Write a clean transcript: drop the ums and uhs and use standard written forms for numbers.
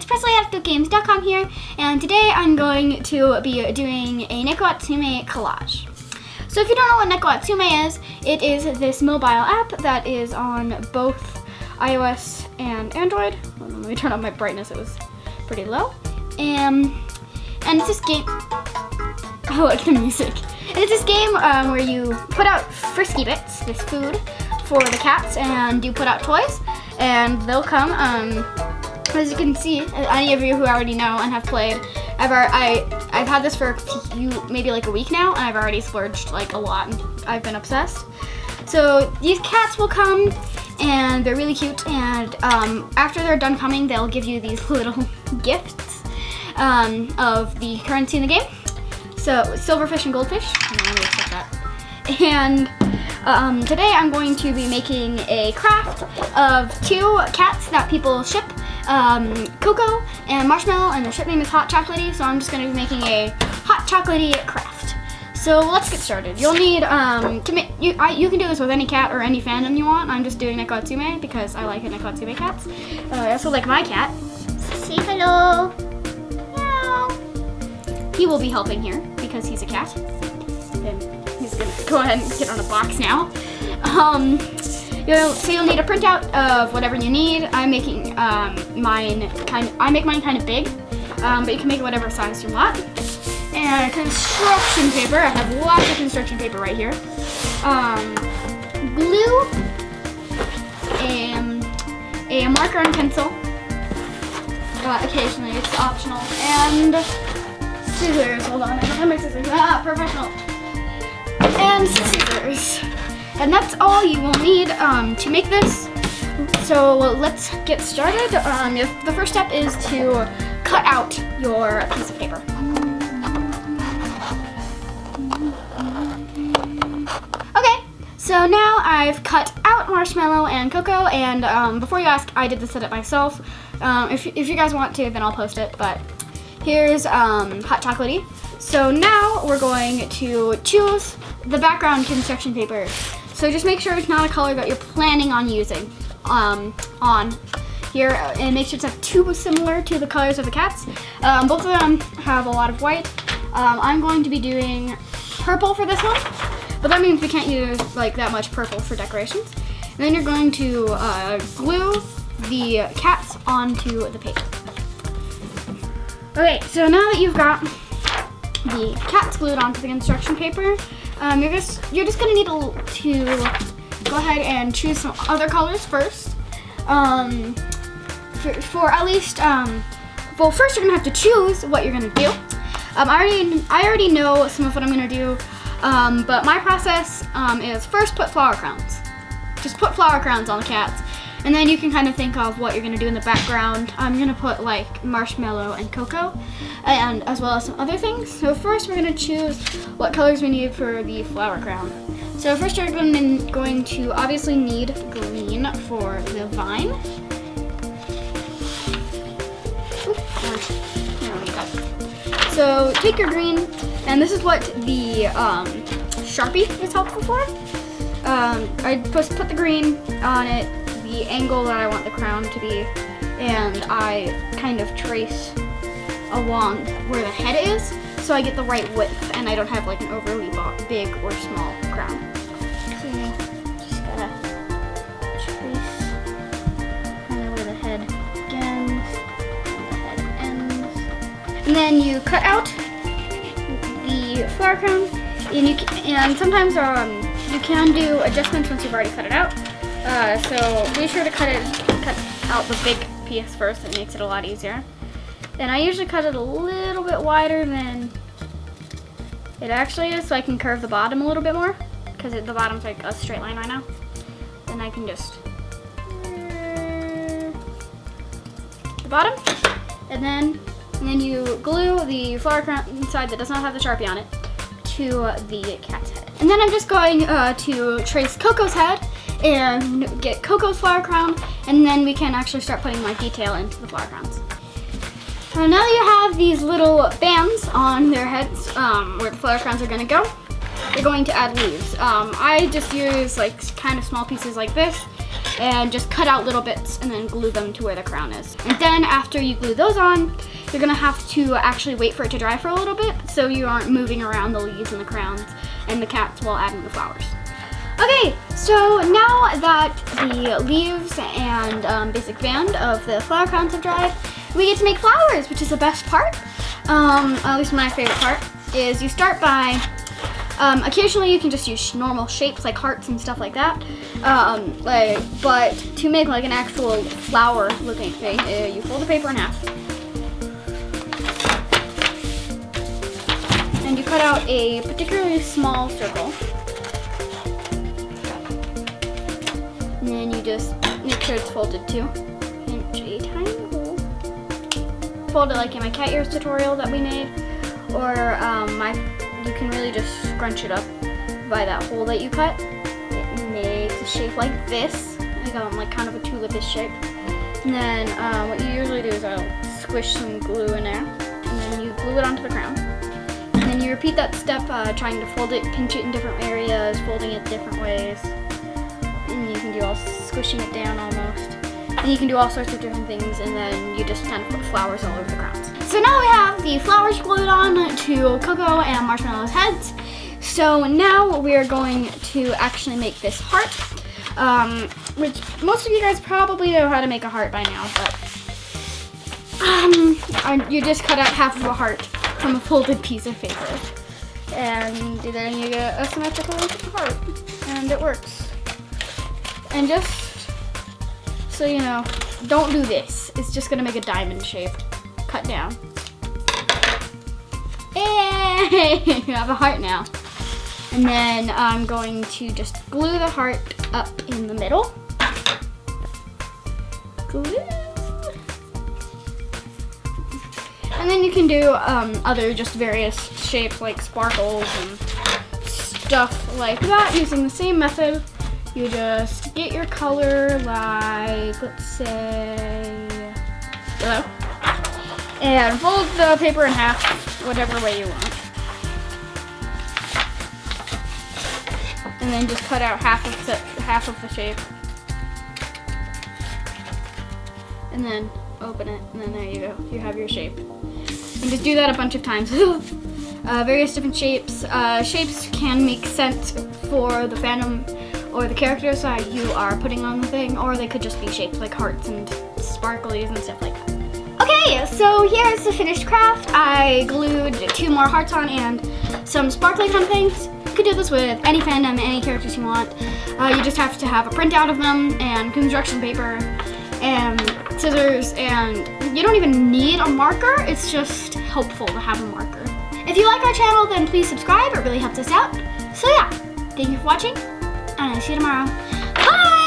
PresleyofActOutGames.com here, and today I'm going to be doing a Neko Atsume Collage. So if you don't know what Neko Atsume is, it is this mobile app that is on both iOS and Android. Let me turn up my brightness, it was pretty low. And it's this game, I like the music. And it's this game where you put out frisky bits, this food, for the cats, and you put out toys, and they'll come. As you can see, any of you who already know and have played, I've had this for maybe like a week now, and I've already splurged like a lot, and I've been obsessed. So these cats will come, and they're really cute, and after they're done coming, they'll give you these little gifts of the currency in the game. So silverfish and goldfish. And today I'm going to be making a craft of 2 cats that people ship, Coco and Marshmallow, and their ship name is Hot Chocolatey, so I'm just going to be making a Hot Chocolatey craft. So let's get started. You'll need, you can do this with any cat or any fandom you want. I'm just doing Neko Atsume because I like Neko Atsume cats. I also like my cat. Say hello. Meow. He will be helping here because he's a cat. And he's gonna go ahead and get on a box now. So you'll need a printout of whatever you need. I'm making mine kind of big, but you can make it whatever size you want. And construction paper. I have lots of construction paper right here. Glue, a marker and pencil. Occasionally it's optional, and scissors. Hold on, I don't have my scissors. Professional. And scissors. And that's all you will need to make this. So let's get started. The first step is to cut out your piece of paper. Okay, so now I've cut out Marshmallow and Coco, and before you ask, I did the setup myself. If you guys want to, then I'll post it, but here's Hot Chocolatey. So now we're going to choose the background construction paper. So just make sure it's not a color that you're planning on using on here, and make sure it's not too similar to the colors of the cats. Both of them have a lot of white. I'm going to be doing purple for this one, but that means we can't use like that much purple for decorations. And then you're going to glue the cats onto the paper. Okay, so now that you've got the cats glued onto the construction paper, you're just gonna need to go ahead and choose some other colors first. For at least, well, first you're gonna have to choose what you're gonna do. I already know some of what I'm gonna do, but my process is first put flower crowns. Just put flower crowns on the cats, and then you can kind of think of what you're gonna do in the background. I'm gonna put like Marshmallow and Coco, and as well as some other things. So first we're gonna choose what colors we need for the flower crown. So first you're going to obviously need green for the vine. So take your green, and this is what the Sharpie is helpful for. I just put the green on it, the angle that I want the crown to be, and I kind of trace along where the head is so I get the right width and I don't have like an overly big or small crown. So you just gotta trace kind of where the head begins, the head ends. And then you cut out the flower crown, and sometimes you can do adjustments once you've already cut it out. So be sure to cut out the big piece first. It makes it a lot easier. And I usually cut it a little bit wider than it actually is, so I can curve the bottom a little bit more, because the bottom's like a straight line right now. Then I can just the bottom, and then you glue the flower crown inside that does not have the Sharpie on it to the cat's head. And then I'm just going to trace Coco's head and get Coco's flower crown, and then we can actually start putting my detail into the flower crowns. Now that you have these little bands on their heads where the flower crowns are going to go, you're going to add leaves. I just use like kind of small pieces like this, and just cut out little bits and then glue them to where the crown is. And then after you glue those on, you're gonna have to actually wait for it to dry for a little bit so you aren't moving around the leaves and the crowns and the cats while adding the flowers. Okay, so now that the leaves and basic band of the flower crowns have dried, we get to make flowers, which is the best part. At least my favorite part is you start by, occasionally you can just use normal shapes like hearts and stuff like that. But to make like an actual flower looking thing, you fold the paper in half. And you cut out a particularly small circle. And then you just make sure it's folded too. Pinch a tiny hole. Fold it like in my cat ears tutorial that we made. Or you can really just scrunch it up by that hole that you cut. It makes a shape like this. Like kind of a tulip-ish shape. And then what you usually do is I'll squish some glue in there. And then you glue it onto the crown. And then you repeat that step, trying to fold it, pinch it in different areas, folding it different ways. And you can do all squishing it down almost. And you can do all sorts of different things, and then you just kind of put flowers all over the crowns. So now we have the flowers glued on to Coco and Marshmallow's heads. So now we are going to actually make this heart, which most of you guys probably know how to make a heart by now, but you just cut out half of a heart from a folded piece of paper. And then you get a symmetrical heart, and it works. And just so you know, don't do this. It's just gonna make a diamond shape. Cut down. Hey, you have a heart now. And then I'm going to just glue the heart up in the middle. Glue. And then you can do other just various shapes like sparkles and stuff like that using the same method. You just get your color like, let's say, yellow, and fold the paper in half, whatever way you want. And then just cut out half of the shape. And then open it, and then there you go. You have your shape. And just do that a bunch of times. Various different shapes. Shapes can make sense for the fandom or the characters that you are putting on the thing, or they could just be shapes like hearts and sparklies and stuff like that. Okay, so here's the finished craft. I glued 2 more hearts on and some sparkly kind of things. You could do this with any fandom, any characters you want. You just have to have a printout of them and construction paper and scissors, and you don't even need a marker. It's just helpful to have a marker. If you like our channel, then please subscribe. It really helps us out. So yeah, thank you for watching, and I'll see you tomorrow. Bye!